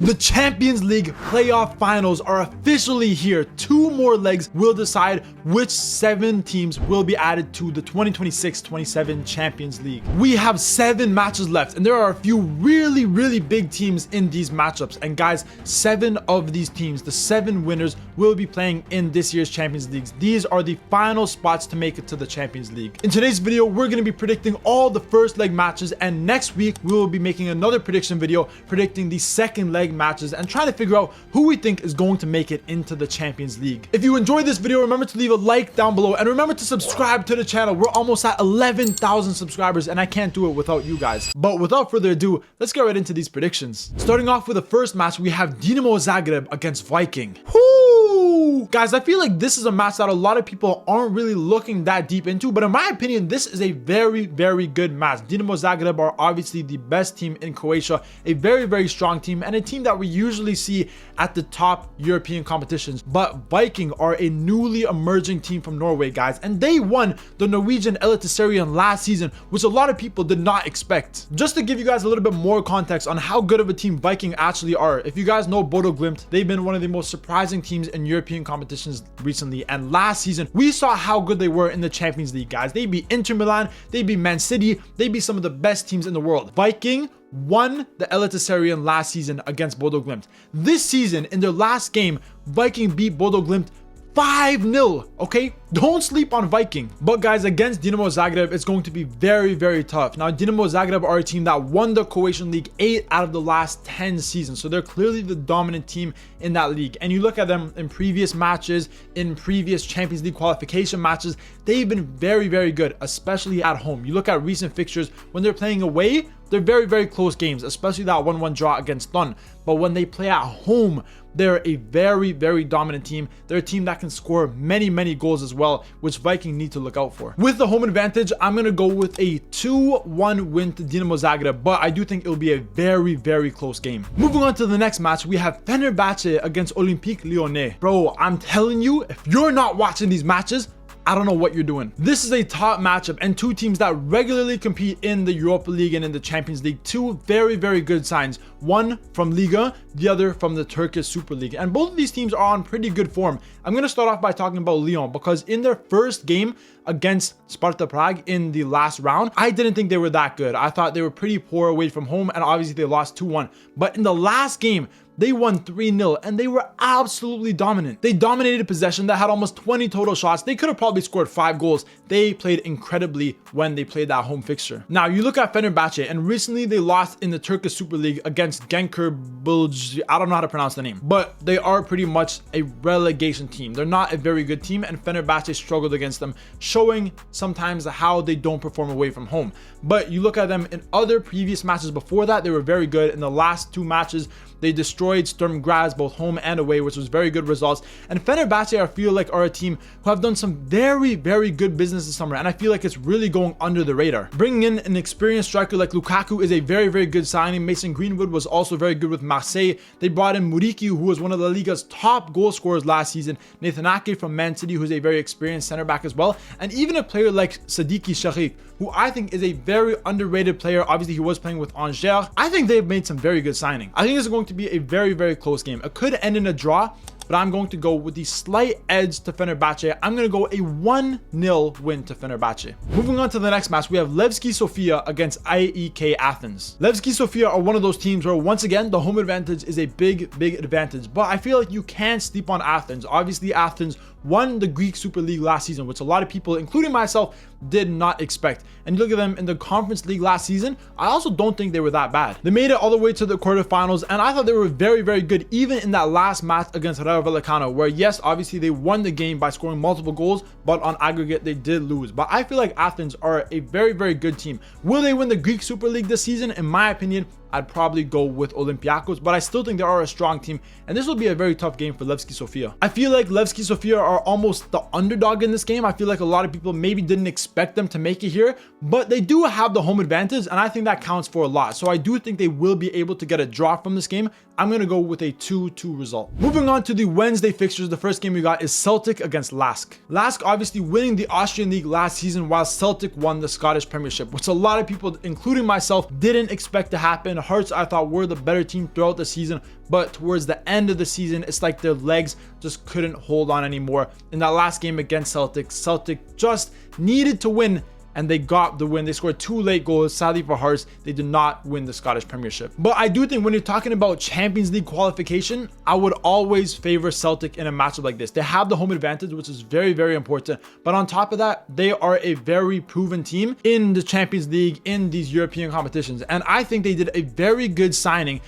The Champions League playoff finals are officially here. 2 more legs will decide which 7 teams will be added to the 2026-27 Champions League. We have 7 matches left, and there are a few really big teams in these matchups. And guys, 7 of these teams, the 7 winners, will be playing in this year's Champions Leagues. These are the final spots to make it to the Champions League. In today's video, we're going to be predicting all the first leg matches, and next week we will be making another prediction video predicting the second leg matches and trying to figure out who we think is going to make it into the Champions League. If you enjoyed this video, remember to leave a like down below and remember to subscribe to the channel. We're almost at 11,000 subscribers and I can't do it without you guys. But without further ado, let's get right into these predictions. Starting off with the first match, we have Dinamo Zagreb against Viking. Whoo! Guys, I feel like this is a match that a lot of people aren't really looking that deep into, but in my opinion, this is a very good match. Dinamo Zagreb are obviously the best team in Croatia, a very strong team, and a team that we usually see at the top European competitions. But Viking are a newly emerging team from Norway, guys, and they won the Norwegian Eliteserien last season, which a lot of people did not expect. Just to give you guys a little bit more context on how good of a team Viking actually are, if you guys know Bodo Glimt, they've been one of the most surprising teams in European competitions recently, and last season we saw how good they were in the Champions League, guys. They beat Inter Milan, they beat Man City, they beat some of the best teams in the world. Viking won the Eliteserien last season against Bodo Glimt. This season, in their last game, Viking beat Bodo Glimt 5-0, okay? Don't sleep on Viking. But guys, against Dinamo Zagreb, it's going to be very tough. Now, Dinamo Zagreb are a team that won the Croatian League 8 out of the last 10 seasons. So they're clearly the dominant team in that league. And you look at them in previous matches, in previous Champions League qualification matches, they've been very good, especially at home. You look at recent fixtures, when they're playing away, they're very close games, especially that 1-1 draw against Lyon. But when they play at home, they're a very dominant team. They're a team that can score many goals as well, which Viking need to look out for. With the home advantage, I'm going to go with a 2-1 win to Dinamo Zagreb, but I do think it'll be a very close game. Moving on to the next match, we have Fenerbahce against Olympique Lyonnais. Bro, I'm telling you, if you're not watching these matches, I don't know what you're doing. This is a top matchup and 2 teams that regularly compete in the Europa League and in the Champions League. 2 very good signs. One from Liga, the other from the Turkish Super League. And both of these teams are on pretty good form. I'm going to start off by talking about Lyon, because in their first game against Sparta Prague in the last round, I didn't think they were that good. I thought they were pretty poor away from home, and obviously they lost 2-1. But in the last game, they won 3-0 and they were absolutely dominant. They dominated possession. That had almost 20 total shots. They could have probably scored 5 goals. They played incredibly when they played that home fixture. Now, you look at Fenerbahce, and recently they lost in the Turkish Super League against Gençlerbirliği. I don't know how to pronounce the name, but they are pretty much a relegation team. They're not a very good team, and Fenerbahce struggled against them, showing sometimes how they don't perform away from home. But you look at them in other previous matches before that, they were very good. In the last 2 matches, they destroyed Sturm Graz both home and away, which was very good results. And Fenerbahce, I feel like, are a team who have done some very good business this summer, and I feel like it's really going under the radar. Bringing in an experienced striker like Lukaku is a very good signing. Mason Greenwood was also very good with Marseille. They brought in Muriqi, who was one of La Liga's top goal scorers last season. Nathan Ake from Man City, who's a very experienced center back as well. And even a player like Sadiki Sharif, who I think is a very underrated player. Obviously, he was playing with Angers. I think they've made some very good signing. I think this is going to be a very close game. It could end in a draw, but I'm going to go with the slight edge to Fenerbahce. I'm going to go a 1-0 win to Fenerbahce. Moving on to the next match, we have Levski Sofia against AEK Athens. Levski Sofia are one of those teams where, once again, the home advantage is a big advantage, but I feel like you can't sleep on Athens. Obviously, Athens won the Greek Super League last season, which a lot of people, including myself, did not expect. And you look at them in the Conference League last season, I also don't think they were that bad. They made it all the way to the quarterfinals, and I thought they were very good, even in that last match against Rayo Vallecano, where yes, obviously they won the game by scoring multiple goals, but on aggregate they did lose. But I feel like Athens are a very good team. Will they win the Greek Super League this season? In my opinion, I'd probably go with Olympiacos, but I still think they are a strong team, and this will be a very tough game for Levski Sofia. I feel like Levski Sofia are almost the underdog in this game. I feel like a lot of people maybe didn't expect them to make it here, but they do have the home advantage, and I think that counts for a lot. So I do think they will be able to get a draw from this game. I'm going to go with a 2-2 result. Moving on to the Wednesday fixtures, the first game we got is Celtic against LASK. LASK obviously winning the Austrian League last season, while Celtic won the Scottish Premiership, which a lot of people, including myself, didn't expect to happen. Hearts, I thought, were the better team throughout the season, but towards the end of the season, it's like their legs just couldn't hold on anymore. In that last game against Celtic, Celtic just needed to win, and they got the win. They scored 2 late goals. Sadly for Hearts, they did not win the Scottish Premiership. But I do think when you're talking about Champions League qualification, I would always favor Celtic in a matchup like this. They have the home advantage, which is very, very important. But on top of that, they are a very proven team in the Champions League, in these European competitions. And I think they did a very good signing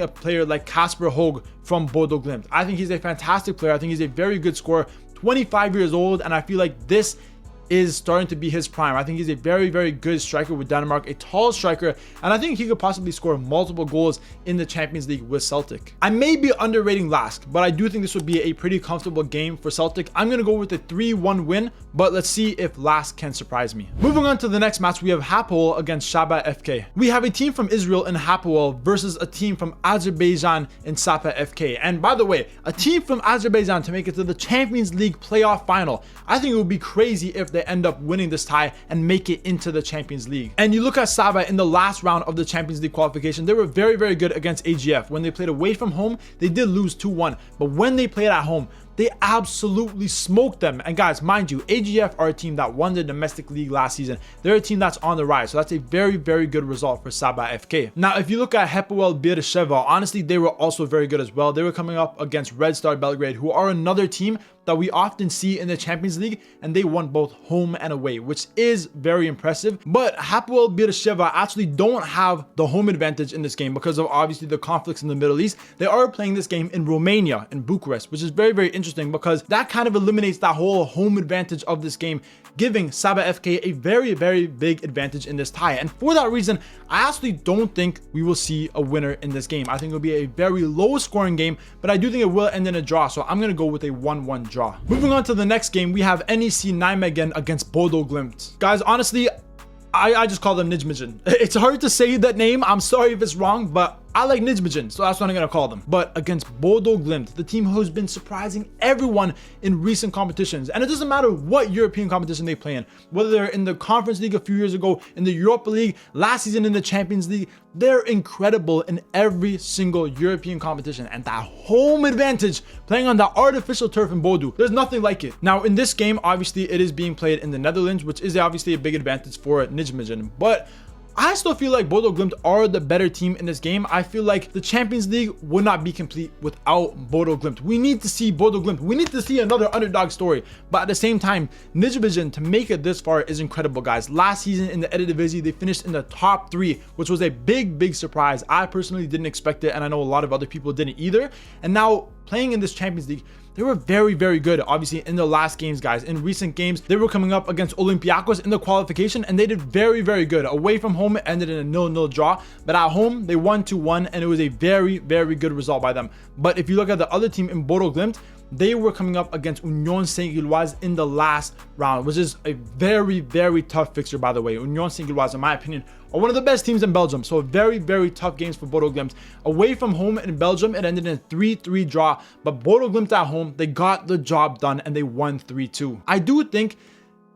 a player like Kasper Høeg from Bodø Glimt. I think he's a fantastic player. I think he's a very good scorer, 25 years old, and I feel like this is starting to be his prime. I think he's a very, very good striker with Denmark, a tall striker, and I think he could possibly score multiple goals in the Champions League with Celtic. I may be underrating LASK, but I do think this would be a pretty comfortable game for Celtic. I'm going to go with a 3-1 win, but let's see if LASK can surprise me. Moving on to the next match, we have Hapoel against Sabah FK. We have a team from Israel in Hapoel versus a team from Azerbaijan in Sabah FK. And by the way, a team from Azerbaijan to make it to the Champions League playoff final. I think it would be crazy if they end up winning this tie and make it into the Champions League. And you look at Sabah in the last round of the Champions League qualification, they were very, very good against AGF. When they played away from home, they did lose 2-1, but when they played at home, they absolutely smoked them. And guys, mind you, AGF are a team that won the domestic league last season. They're a team that's on the rise, so that's a very, very good result for Sabah FK. Now, if you look at Hapoel Beersheva, honestly, they were also very good as well. They were coming up against Red Star Belgrade, who are another team that we often see in the Champions League, and they won both home and away, which is very impressive. But Hapoel Beersheva actually don't have the home advantage in this game because of obviously the conflicts in the Middle East. They are playing this game in Romania, in Bucharest, which is very, very interesting because that kind of eliminates that whole home advantage of this game, giving Sabah FK a very, very big advantage in this tie. And for that reason, I actually don't think we will see a winner in this game. I think it'll be a very low scoring game, but I do think it will end in a draw. So I'm going to go with a 1-1 draw. Moving on to the next game, we have NEC Nijmegen against Bodo Glimt. Guys, honestly, I just call them Nijmegen. It's hard to say that name. I'm sorry if it's wrong, but I like Nijmegen, so that's what I'm going to call them. But against Bodo Glimt, the team who's been surprising everyone in recent competitions. And it doesn't matter what European competition they play in, whether they're in the Conference League a few years ago, in the Europa League, last season in the Champions League, they're incredible in every single European competition. And that home advantage, playing on that artificial turf in Bodo, there's nothing like it. Now, in this game, obviously, it is being played in the Netherlands, which is obviously a big advantage for Nijmegen. But I still feel like Bodo Glimt are the better team in this game. I feel like the Champions League would not be complete without Bodo Glimt. We need to see Bodo Glimt. We need to see another underdog story. But at the same time, Nijmegen, to make it this far is incredible, guys. Last season in the Eredivisie, they finished in the top 3, which was a big, big surprise. I personally didn't expect it, and I know a lot of other people didn't either. And now, playing in this Champions League, they were very, very good, obviously, in the last games, guys. In recent games, they were coming up against Olympiacos in the qualification, and they did very, very good. Away from home, it ended in a 0-0 draw. But at home, they won 2-1, and it was a very, very good result by them. But if you look at the other team in Bodo Glimt, they were coming up against Union Saint-Gilloise in the last round, which is a very, very tough fixture, by the way. Union Saint-Gilloise, in my opinion, are one of the best teams in Belgium. So very, very tough games for Bodo Glimt. Away from home in Belgium, it ended in a 3-3 draw. But Bodo Glimt at home, they got the job done and they won 3-2. I do think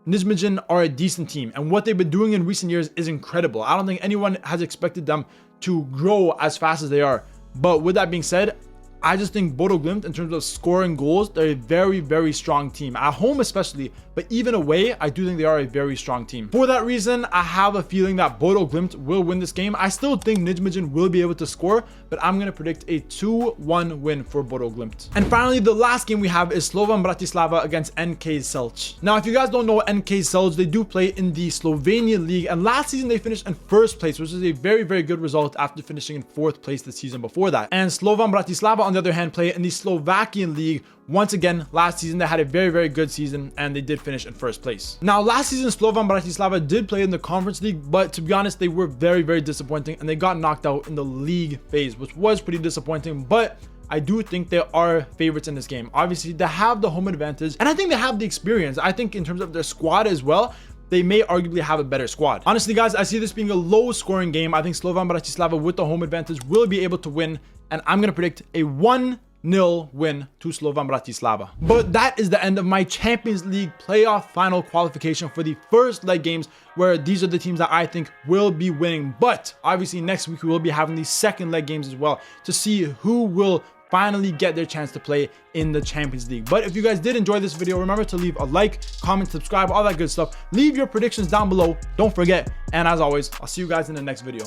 Nijmegen are a decent team, and what they've been doing in recent years is incredible. I don't think anyone has expected them to grow as fast as they are. But with that being said, I just think Bodo Glimt, in terms of scoring goals, they're a very, very strong team. At home especially, but even away, I do think they are a very strong team. For that reason, I have a feeling that Bodo Glimt will win this game. I still think Nijmegen will be able to score, but I'm going to predict a 2-1 win for Bodo Glimt. And finally, the last game we have is Slovan Bratislava against NK Celje. Now, if you guys don't know NK Celje, they do play in the Slovenian league, and last season they finished in 1st place, which is a very, very good result after finishing in 4th place the season before that. And Slovan Bratislava, on the other hand, play in the Slovakian league. Once again, last season they had a very, very good season and they did finish in 1st place. Now, last season Slovan Bratislava did play in the Conference League, but to be honest, they were very, very disappointing and they got knocked out in the league phase, which was pretty disappointing. But I do think they are favorites in this game. Obviously, they have the home advantage and I think they have the experience. I think in terms of their squad as well, they may arguably have a better squad. Honestly, guys, I see this being a low scoring game. I think Slovan Bratislava with the home advantage will be able to win, and I'm going to predict a 1-0 2-0 win to Slovan Bratislava. But that is the end of my Champions League playoff final qualification for the first leg games, where these are the teams that I think will be winning. But obviously next week we will be having the second leg games as well to see who will finally get their chance to play in the Champions League. But if you guys did enjoy this video, remember to leave a like, comment, subscribe, all that good stuff. Leave your predictions down below. Don't forget. And as always, I'll see you guys in the next video.